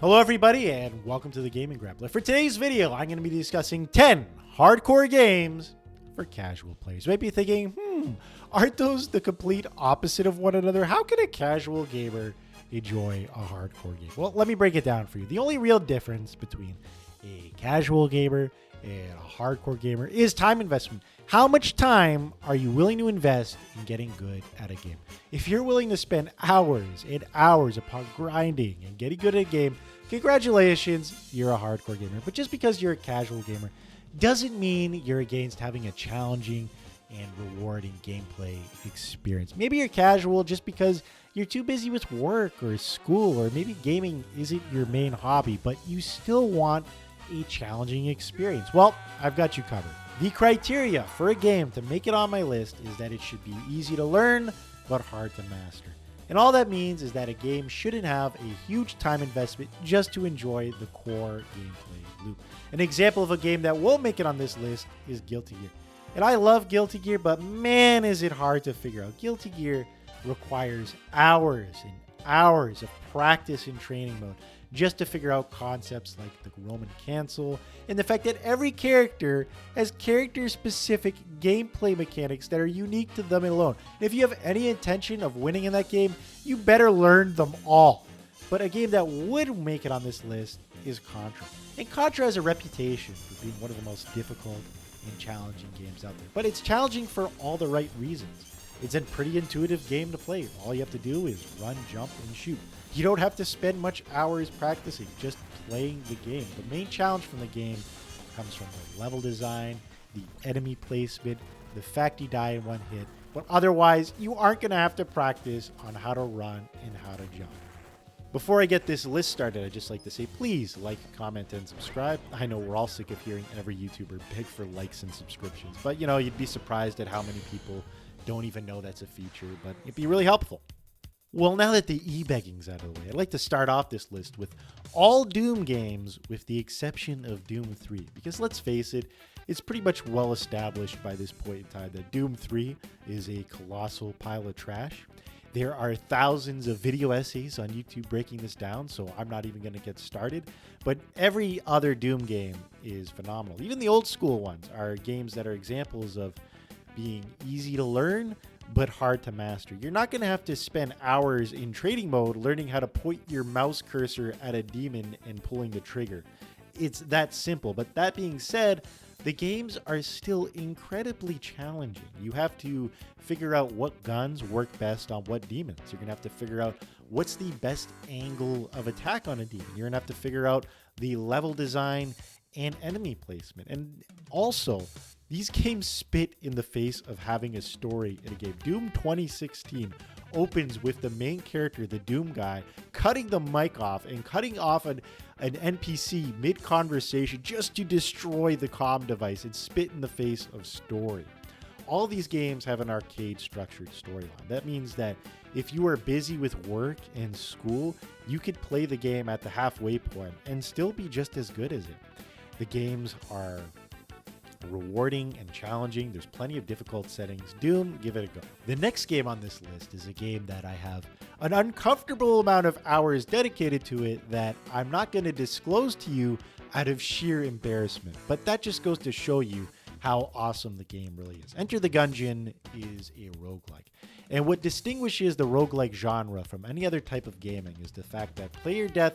Hello everybody and welcome to the Gaming Grappler. For today's video, I'm going to be discussing 10 hardcore games for casual players. You might be thinking, aren't those the complete opposite of one another? How can a casual gamer enjoy a hardcore game? Well, let me break it down for you. The only real difference between a casual gamer and a hardcore gamer is time investment. How much time are you willing to invest in getting good at a game? If you're willing to spend hours and hours upon grinding and getting good at a game, congratulations, you're a hardcore gamer. But just because you're a casual gamer doesn't mean you're against having a challenging and rewarding gameplay experience. Maybe you're casual just because you're too busy with work or school, or maybe gaming isn't your main hobby, but you still want a challenging experience. Well, I've got you covered. The criteria for a game to make it on my list is that it should be easy to learn, but hard to master. And all that means is that a game shouldn't have a huge time investment just to enjoy the core gameplay loop. An example of a game that won't make it on this list is Guilty Gear. And I love Guilty Gear, but man, is it hard to figure out. Guilty Gear requires hours and hours of practice in training mode just to figure out concepts like the Roman cancel and the fact that every character has character-specific gameplay mechanics that are unique to them alone. And if you have any intention of winning in that game, you better learn them all. But a game that would make it on this list is Contra. And Contra has a reputation for being one of the most difficult and challenging games out there. But it's challenging for all the right reasons. It's a pretty intuitive game to play. All you have to do is run, jump, and shoot. You don't have to spend much hours practicing, just playing the game. The main challenge from the game comes from the level design, the enemy placement, the fact you die in one hit, but otherwise you aren't going to have to practice on how to run and how to jump. Before I get this list started, I'd just like to say, please like, comment, and subscribe. I know we're all sick of hearing every YouTuber beg for likes and subscriptions, but you'd be surprised at how many people don't even know that's a feature, but it'd be really helpful. Well, now that the e-begging's out of the way, I'd like to start off this list with all Doom games with the exception of Doom 3. Because let's face it, it's pretty much well established by this point in time that Doom 3 is a colossal pile of trash. There are thousands of video essays on YouTube breaking this down, so I'm not even going to get started. But every other Doom game is phenomenal. Even the old school ones are games that are examples of being easy to learn, but hard to master. You're not going to have to spend hours in training mode learning how to point your mouse cursor at a demon and pulling the trigger. It's that simple. But that being said, the games are still incredibly challenging. You have to figure out what guns work best on what demons. You're going to have to figure out what's the best angle of attack on a demon. You're going to have to figure out the level design and enemy placement. And also, these games spit in the face of having a story in a game. Doom 2016 opens with the main character, the Doom guy, cutting the mic off and cutting off an NPC mid-conversation just to destroy the comm device and spit in the face of story. All these games have an arcade-structured storyline. That means that if you are busy with work and school, you could play the game at the halfway point and still be just as good as it. The games are rewarding and challenging. There's plenty of difficult settings. Doom, give it a go. The next game on this list is a game that I have an uncomfortable amount of hours dedicated to it that I'm not going to disclose to you out of sheer embarrassment. But that just goes to show you how awesome the game really is. Enter the Gungeon is a roguelike. And what distinguishes the roguelike genre from any other type of gaming is the fact that player death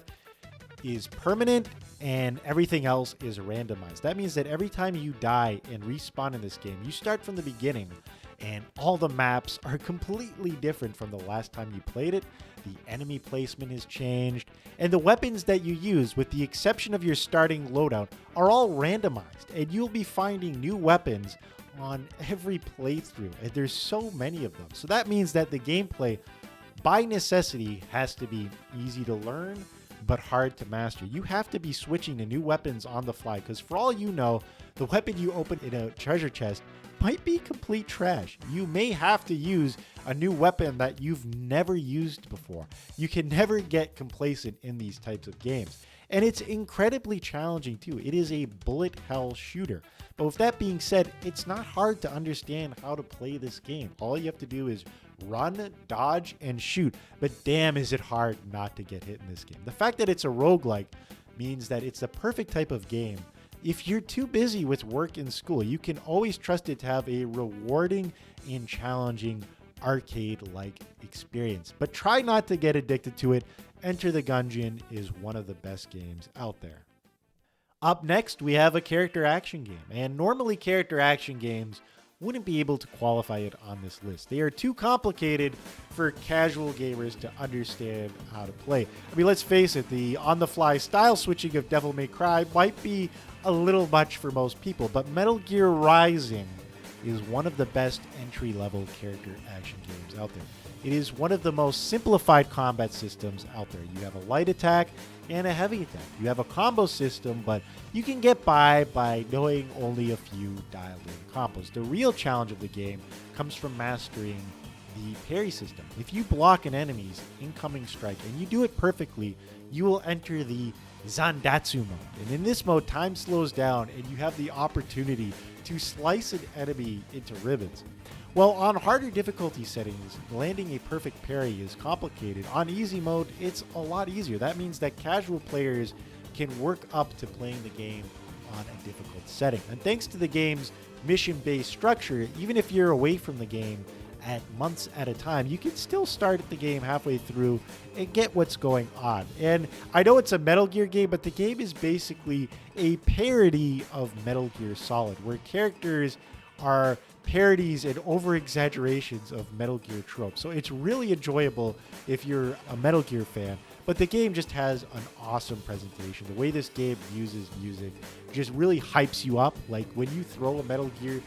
is permanent and everything else is randomized. That means that every time you die and respawn in this game, you start from the beginning and all the maps are completely different from the last time you played it. The enemy placement is changed, and the weapons that you use, with the exception of your starting loadout, are all randomized, and you'll be finding new weapons on every playthrough, and there's so many of them. So that means that the gameplay, by necessity, has to be easy to learn, but hard to master. You have to be switching to new weapons on the fly, because for all you know, the weapon you open in a treasure chest might be complete trash. You may have to use a new weapon that you've never used before. You can never get complacent in these types of games. And it's incredibly challenging too. It is a bullet hell shooter. But with that being said, it's not hard to understand how to play this game. All you have to do is run, dodge, and shoot. But damn, is it hard not to get hit in this game. The fact that it's a roguelike means that it's the perfect type of game. If you're too busy with work and school, you can always trust it to have a rewarding and challenging arcade-like experience. But try not to get addicted to it. Enter the Gungeon is one of the best games out there. Up next, we have a character action game. And normally character action games wouldn't be able to qualify it on this list. They are too complicated for casual gamers to understand how to play. I mean, let's face it, the on-the-fly style switching of Devil May Cry might be a little much for most people, but Metal Gear Rising is one of the best entry-level character action games out there. It is one of the most simplified combat systems out there. You have a light attack and a heavy attack. You have a combo system, but you can get by knowing only a few dialed-in combos. The real challenge of the game comes from mastering the parry system. If you block an enemy's incoming strike and you do it perfectly, you will enter the Zandatsu mode. And in this mode, time slows down and you have the opportunity to slice an enemy into ribbons. Well, on harder difficulty settings, landing a perfect parry is complicated. On easy mode, it's a lot easier. That means that casual players can work up to playing the game on a difficult setting. And thanks to the game's mission-based structure, even if you're away from the game at months at a time, you can still start the game halfway through and get what's going on. And I know it's a Metal Gear game, but the game is basically a parody of Metal Gear Solid, where characters are parodies and over-exaggerations of Metal Gear tropes. So it's really enjoyable if you're a Metal Gear fan. But the game just has an awesome presentation. The way this game uses music just really hypes you up. Like when you throw a Metal Gear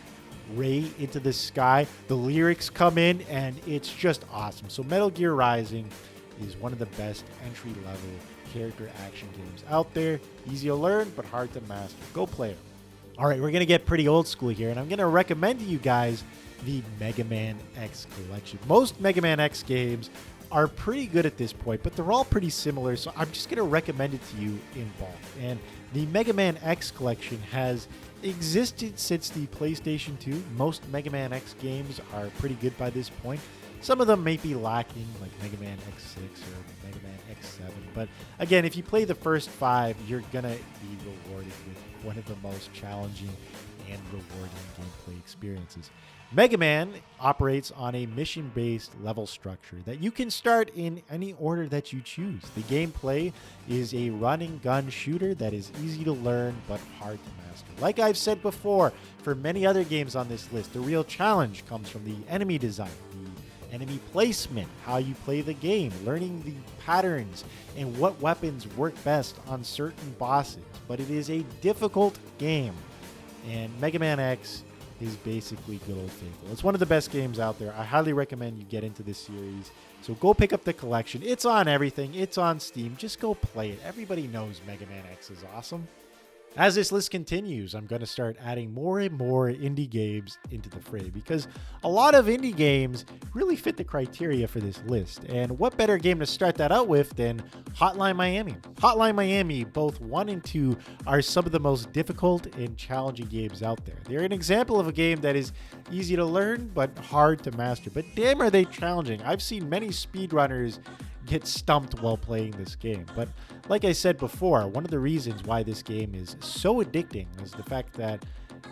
ray into the sky, the lyrics come in and it's just awesome. So Metal Gear Rising is one of the best entry-level character action games out there. Easy to learn, but hard to master. Go play it. All right, we're going to get pretty old school here, and I'm going to recommend to you guys the Mega Man X collection. Most Mega Man X games are pretty good at this point, but they're all pretty similar, so I'm just going to recommend it to you in bulk. And the Mega Man X collection has existed since the PlayStation 2. Most Mega Man X games are pretty good by this point. Some of them may be lacking, like Mega Man X6 or Mega Man X7. But again, if you play the first 5, you're going to be rewarded with one of the most challenging and rewarding gameplay experiences. Mega Man operates on a mission-based level structure that you can start in any order that you choose. The gameplay is a run-and-gun shooter that is easy to learn but hard to master. Like I've said before, for many other games on this list, the real challenge comes from the enemy design, the enemy placement, how you play the game, learning the patterns, and what weapons work best on certain bosses. But it is a difficult game, and Mega Man X is basically good old faithful. It's one of the best games out there. I highly recommend you get into this series. So go pick up the collection. It's on everything. It's on Steam. Just go play it. Everybody knows Mega Man X is awesome. As this list continues, I'm going to start adding more and more indie games into the fray because a lot of indie games really fit the criteria for this list. And what better game to start that out with than Hotline Miami? Hotline Miami, both 1 and 2, are some of the most difficult and challenging games out there. They're an example of a game that is easy to learn but hard to master. But damn, are they challenging. I've seen many speedrunners get stumped while playing this game. But like I said before, one of the reasons why this game is so addicting is the fact that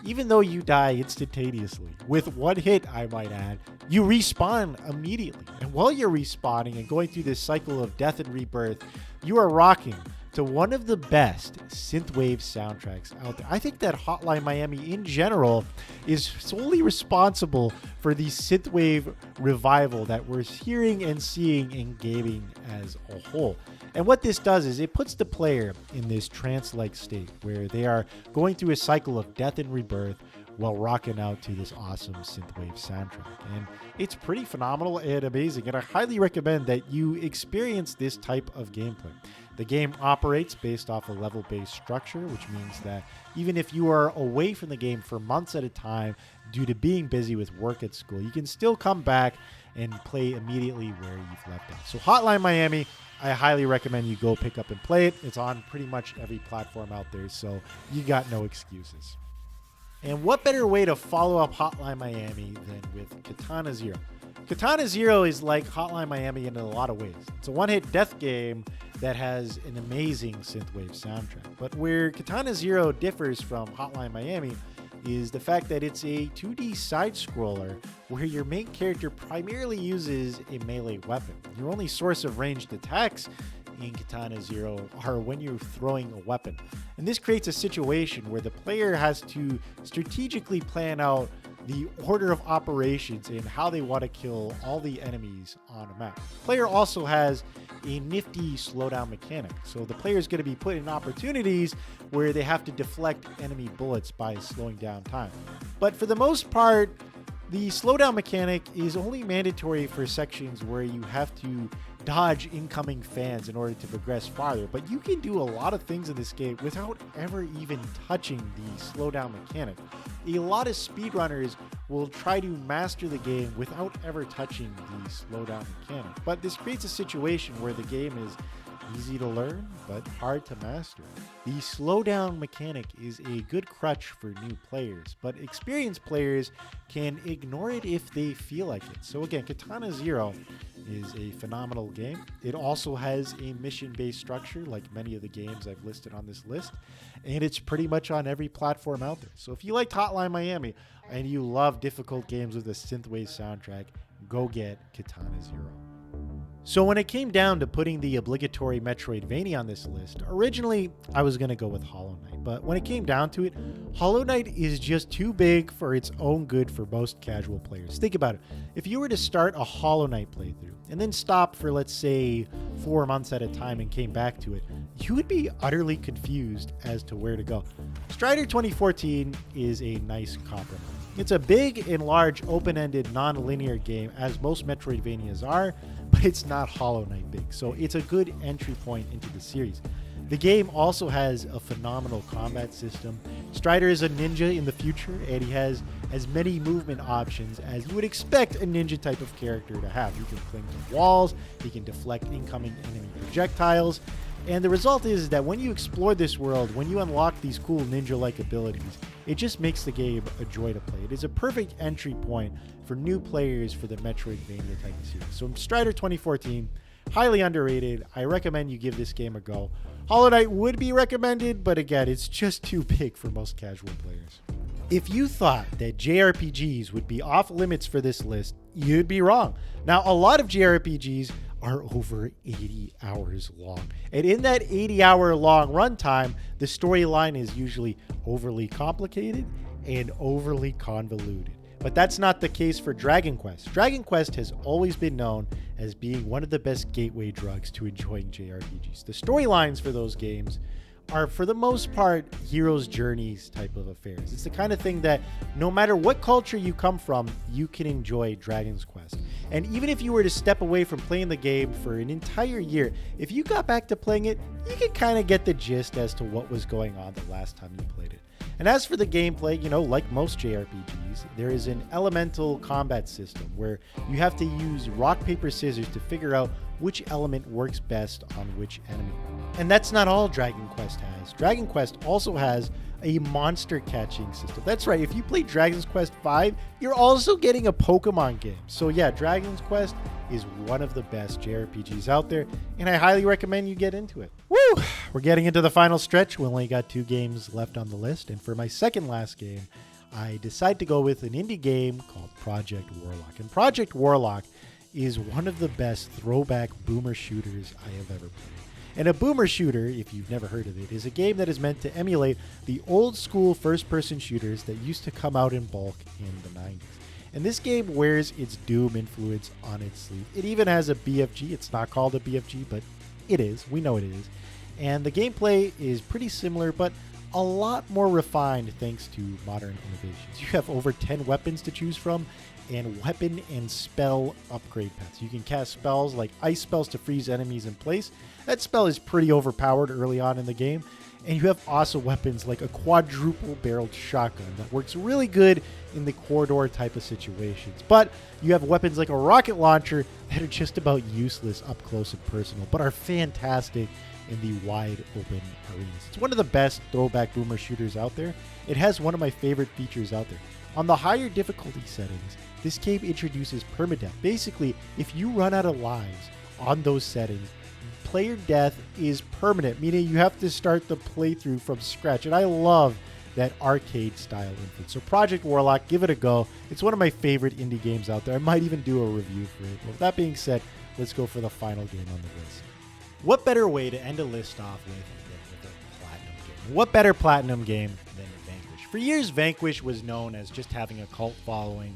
even though you die instantaneously, with one hit, I might add, you respawn immediately. And while you're respawning and going through this cycle of death and rebirth, you are rocking to one of the best synthwave soundtracks out there. I think that Hotline Miami in general is solely responsible for the synthwave revival that we're hearing and seeing in gaming as a whole. And what this does is it puts the player in this trance-like state where they are going through a cycle of death and rebirth while rocking out to this awesome synthwave soundtrack. And it's pretty phenomenal and amazing, and I highly recommend that you experience this type of gameplay. The game operates based off a level-based structure, which means that even if you are away from the game for months at a time due to being busy with work at school, you can still come back and play immediately where you've left off. So Hotline Miami, I highly recommend you go pick up and play it. It's on pretty much every platform out there, so you got no excuses. And what better way to follow up Hotline Miami than with Katana Zero? Katana Zero is like Hotline Miami in a lot of ways. It's a one-hit death game that has an amazing synthwave soundtrack. But where Katana Zero differs from Hotline Miami is the fact that it's a 2D side-scroller where your main character primarily uses a melee weapon. Your only source of ranged attacks in Katana Zero are when you're throwing a weapon. And this creates a situation where the player has to strategically plan out the order of operations and how they want to kill all the enemies on a map. The player also has a nifty slowdown mechanic, so the player is going to be put in opportunities where they have to deflect enemy bullets by slowing down time. But for the most part, the slowdown mechanic is only mandatory for sections where you have to dodge incoming fans in order to progress farther, but you can do a lot of things in this game without ever even touching the slowdown mechanic. A lot of speedrunners will try to master the game without ever touching the slowdown mechanic, but this creates a situation where the game is easy to learn, but hard to master. The slowdown mechanic is a good crutch for new players, but experienced players can ignore it if they feel like it. So again, Katana Zero is a phenomenal game. It also has a mission-based structure like many of the games I've listed on this list, and it's pretty much on every platform out there. So if you liked Hotline Miami and you love difficult games with a synthwave soundtrack, go get Katana Zero. So when it came down to putting the obligatory Metroidvania on this list, originally I was going to go with Hollow Knight, but when it came down to it, Hollow Knight is just too big for its own good for most casual players. Think about it. If you were to start a Hollow Knight playthrough and then stop for, let's say, 4 months at a time and came back to it, you would be utterly confused as to where to go. Strider 2014 is a nice compromise. It's a big and large open-ended non-linear game, as most Metroidvanias are, but it's not Hollow Knight big, so it's a good entry point into the series. The game also has a phenomenal combat system. Strider is a ninja in the future, and he has as many movement options as you would expect a ninja type of character to have. You can cling to walls, he can deflect incoming enemy projectiles, and the result is that when you explore this world, when you unlock these cool ninja-like abilities, it just makes the game a joy to play. It is a perfect entry point for new players for the Metroidvania type of series. So Strider 2014, highly underrated. I recommend you give this game a go. Hollow Knight would be recommended, but again, it's just too big for most casual players. If you thought that JRPGs would be off limits for this list, you'd be wrong. Now, a lot of JRPGs are over 80 hours long. And in that 80-hour long runtime, the storyline is usually overly complicated and overly convoluted. But that's not the case for Dragon Quest. Dragon Quest has always been known as being one of the best gateway drugs to enjoying JRPGs. The storylines for those games are, for the most part, hero's journeys type of affairs. It's the kind of thing that no matter what culture you come from, you can enjoy Dragon's Quest. And even if you were to step away from playing the game for an entire year, if you got back to playing it, you could kind of get the gist as to what was going on the last time you played it. And as for the gameplay, like most JRPGs, there is an elemental combat system where you have to use rock, paper, scissors to figure out which element works best on which enemy. And that's not all Dragon Quest has. Dragon Quest also has a monster catching system. That's right, if you play Dragon's Quest V, you're also getting a Pokemon game. So yeah, Dragon's Quest is one of the best JRPGs out there, and I highly recommend you get into it. Woo! We're getting into the final stretch. We only got 2 games left on the list, and for my second last game, I decided to go with an indie game called Project Warlock. And Project Warlock is one of the best throwback boomer shooters I have ever played. And a boomer shooter, if you've never heard of it, is a game that is meant to emulate the old school first-person shooters that used to come out in bulk in the 90s. And this game wears its Doom influence on its sleeve. It even has a BFG. It's not called a BFG, but it is. We know it is. And the gameplay is pretty similar, but a lot more refined thanks to modern innovations. You have over 10 weapons to choose from, and weapon and spell upgrade paths. You can cast spells like ice spells to freeze enemies in place. That spell is pretty overpowered early on in the game. And you have awesome weapons like a quadruple barreled shotgun that works really good in the corridor type of situations. But you have weapons like a rocket launcher that are just about useless up close and personal, but are fantastic in the wide open arenas. It's one of the best throwback boomer shooters out there. It has one of my favorite features out there. On the higher difficulty settings, this game introduces permadeath. Basically, if you run out of lives on those settings, player death is permanent, meaning you have to start the playthrough from scratch. And I love that arcade style input. So Project Warlock, give it a go. It's one of my favorite indie games out there. I might even do a review for it. With that being said, let's go for the final game on the list. What better way to end a list off with than with a platinum game? What better platinum game than Vanquish? For years, Vanquish was known as just having a cult following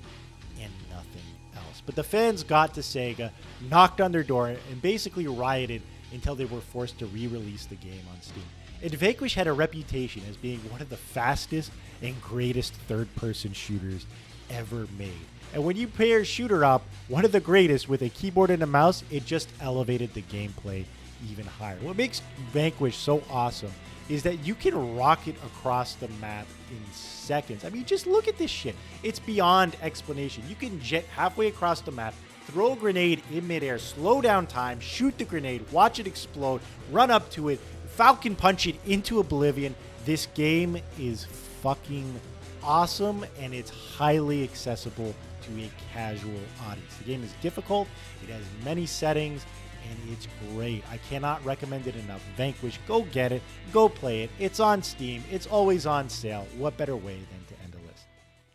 and nothing else. But the fans got to Sega, knocked on their door, and basically rioted until they were forced to re-release the game on Steam. And Vanquish had a reputation as being one of the fastest and greatest third-person shooters ever made. And when you pair shooter up, one of the greatest with a keyboard and a mouse, it just elevated the gameplay even higher. What makes Vanquish so awesome is that you can rocket across the map in seconds. I mean, just look at this shit. It's beyond explanation. You can jet halfway across the map, throw a grenade in midair, slow down time, shoot the grenade, watch it explode, run up to it, Falcon punch it into oblivion. This game is fucking awesome, and it's highly accessible to a casual audience. The game is difficult, it has many settings, and it's great. I cannot recommend it enough. Vanquish, go get it, go play it. It's on Steam, it's always on sale. What better way than to end a list?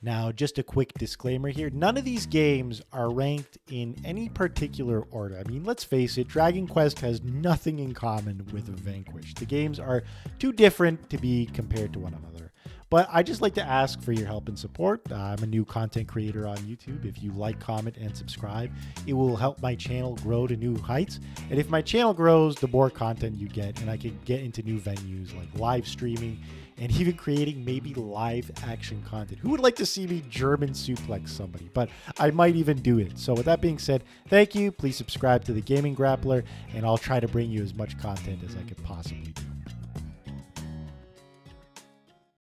Now, just a quick disclaimer here. None of these games are ranked in any particular order. I mean, let's face it, Dragon Quest has nothing in common with Vanquish. The games are too different to be compared to one another. But I just like to ask for your help and support. I'm a new content creator on YouTube. If you like, comment, and subscribe, it will help my channel grow to new heights. And if my channel grows, the more content you get, and I can get into new venues like live streaming and even creating maybe live action content. Who would like to see me German suplex somebody? But I might even do it. So with that being said, thank you. Please subscribe to The Gaming Grappler, and I'll try to bring you as much content as I could possibly do.